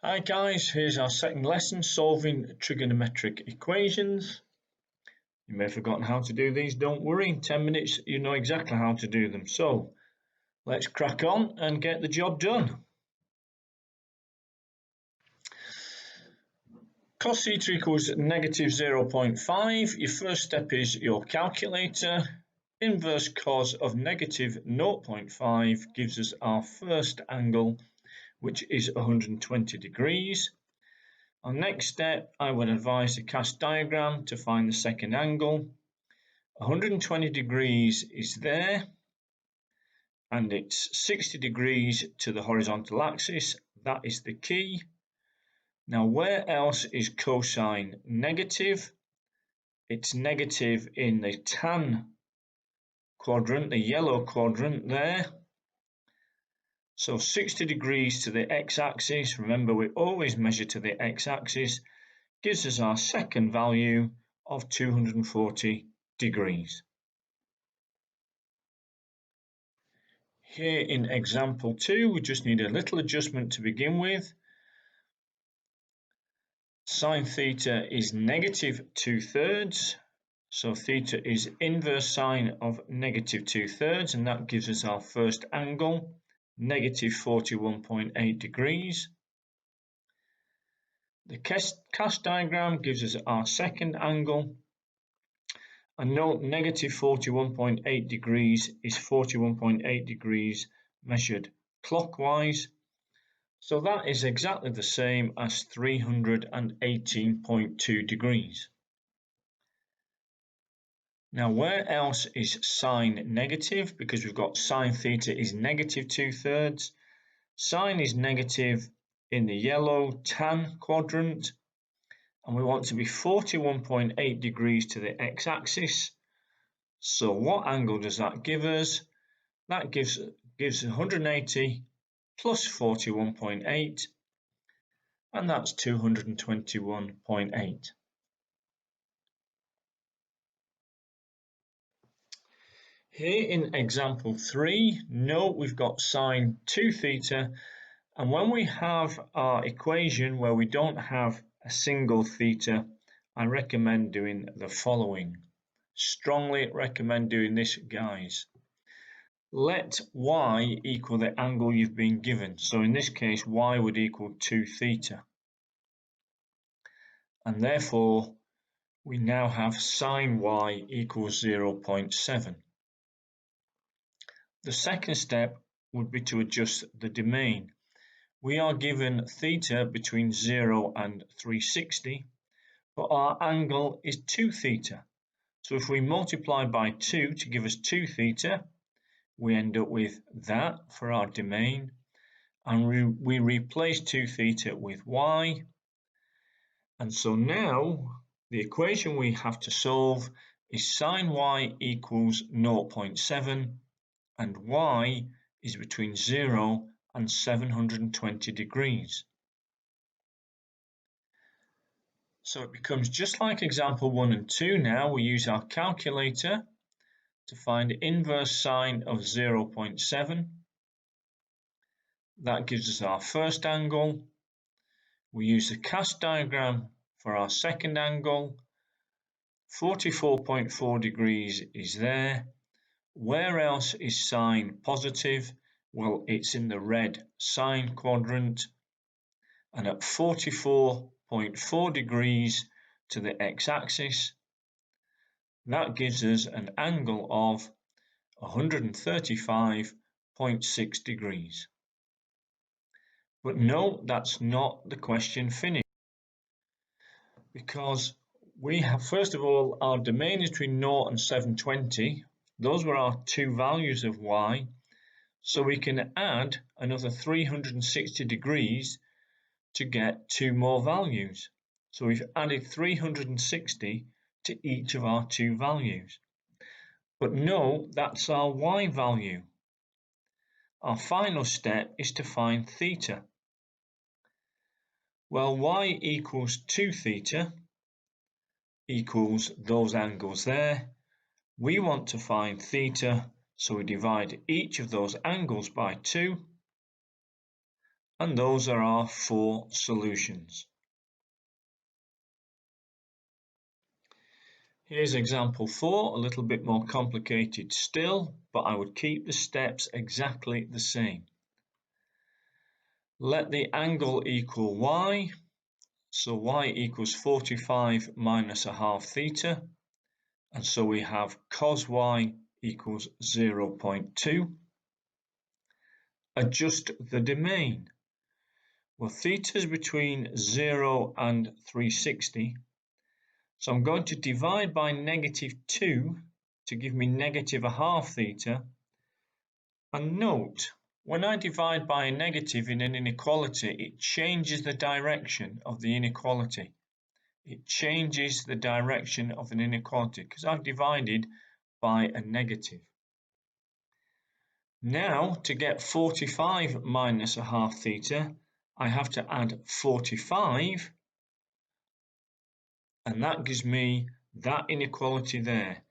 Hi guys, here's our second lesson, solving trigonometric equations. You may have forgotten how to do these, don't worry, in 10 minutes you know exactly how to do them. So let's crack on and get the job done. Cos theta equals negative 0.5. Your first step is your calculator. Inverse cos of negative 0.5 gives us our first angle, which is 120 degrees. Our next step, I would advise the cast diagram to find the second angle. 120 degrees is there, and it's 60 degrees to the horizontal axis. That is the key. Now, where else is cosine negative? It's negative in the tan quadrant, the yellow quadrant there. So 60 degrees to the x-axis, remember we always measure to the x-axis, gives us our second value of 240 degrees. Here in example 2, we just need a little adjustment to begin with. Sine theta is negative 2/3, so theta is inverse sine of negative 2/3, and that gives us our first angle, negative 41.8 degrees. The cast diagram gives us our second angle, and note negative 41.8 degrees is 41.8 degrees measured clockwise. So that is exactly the same as 318.2 degrees. Now, where else is sine negative? Because we've got sine theta is negative 2/3. Sine is negative in the yellow tan quadrant, and we want to be 41.8 degrees to the x-axis. So what angle does that give us? That gives 180 plus 41.8, and that's 221.8. Here in example 3, note we've got sine 2 theta, and when we have our equation where we don't have a single theta, I recommend doing the following. Strongly recommend doing this, guys. Let y equal the angle you've been given. So in this case, y would equal 2 theta. And therefore, we now have sine y equals 0.7. The second step would be to adjust the domain. We are given theta between 0 and 360, but our angle is 2 theta. So if we multiply by 2 to give us 2 theta, we end up with that for our domain, and we replace 2 theta with y. And so now the equation we have to solve is sine y equals 0.7, and y is between 0 and 720 degrees. So it becomes just like example 1 and 2 now. We use our calculator to find inverse sine of 0.7. That gives us our first angle. We use the cast diagram for our second angle. 44.4 degrees is there. Where else is sine positive? Well, it's in the red sine quadrant. And at 44.4 degrees to the x-axis, that gives us an angle of 135.6 degrees. But no, that's not the question finished, because we have, first of all, our domain is between 0 and 720. Those were our two values of y, so we can add another 360 degrees to get two more values. So we've added 360 to each of our two values. But no, that's our y value. Our final step is to find theta. Well, y equals 2 theta equals those angles there. We want to find theta, so we divide each of those angles by 2. And those are our 4 solutions. Here's example 4, a little bit more complicated still, but I would keep the steps exactly the same. Let the angle equal y, so y equals 45 minus a half theta, and so we have cos y equals 0.2. Adjust the domain. Well, theta is between 0 and 360, so I'm going to divide by -2 to give me negative a half theta. And note, when I divide by a negative in an inequality, it changes the direction of the inequality. It changes the direction of an inequality because I've divided by a negative. Now, to get 45 minus a half theta, I have to add 45, and that gives me that inequality there.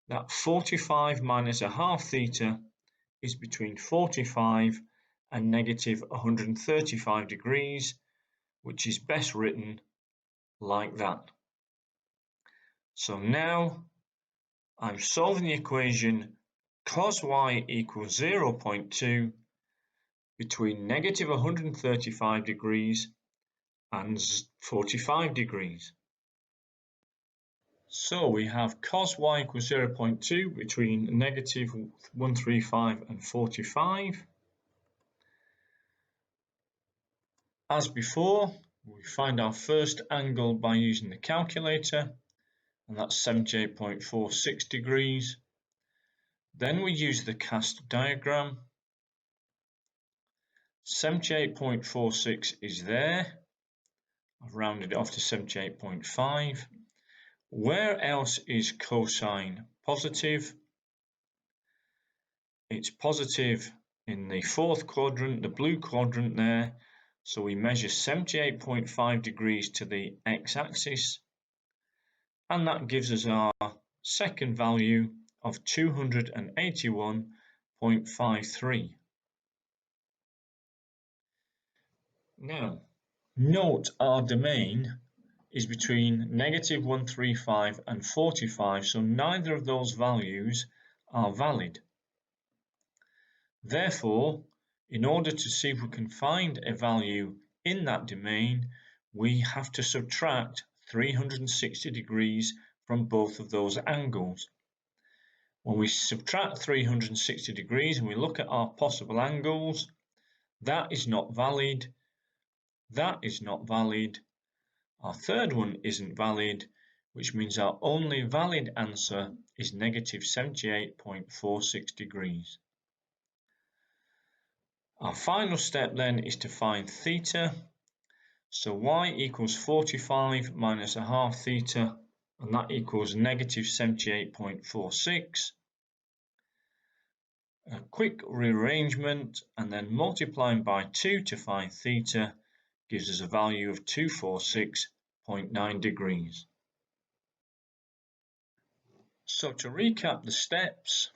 That 45 minus a half theta is between 45 and negative 135 degrees, which is best written like that. So now I'm solving the equation cos y equals 0.2 between negative 135 degrees and 45 degrees. So we have cos y equals 0.2 between negative 135 and 45. As before, we find our first angle by using the calculator, and that's 78.46 degrees. Then we use the cast diagram. 78.46 is there. I've rounded it off to 78.5. Where else is cosine positive? It's positive in the 4th quadrant, the blue quadrant there. So we measure 78.5 degrees to the x-axis, and that gives us our second value of 281.53. Now, note our domain is between negative 135 and 45, so neither of those values are valid. Therefore, in order to see if we can find a value in that domain, we have to subtract 360 degrees from both of those angles. When we subtract 360 degrees and we look at our possible angles, that is not valid, that is not valid, our third one isn't valid, which means our only valid answer is negative 78.46 degrees. Our final step then is to find theta. So y equals 45 minus a half theta, and that equals negative 78.46. A quick rearrangement and then multiplying by 2 to find theta gives us a value of 246.9 degrees. So to recap the steps,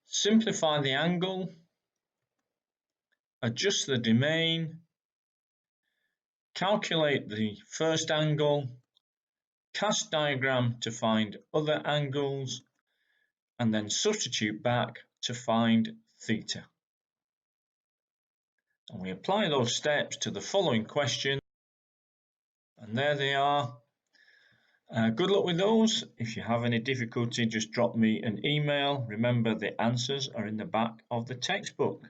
simplify the angle, adjust the domain, calculate the first angle, cast diagram to find other angles, and then substitute back to find theta. And we apply those steps to the following question, and there they are. Good luck with those. If you have any difficulty, just drop me an email. Remember, the answers are in the back of the textbook.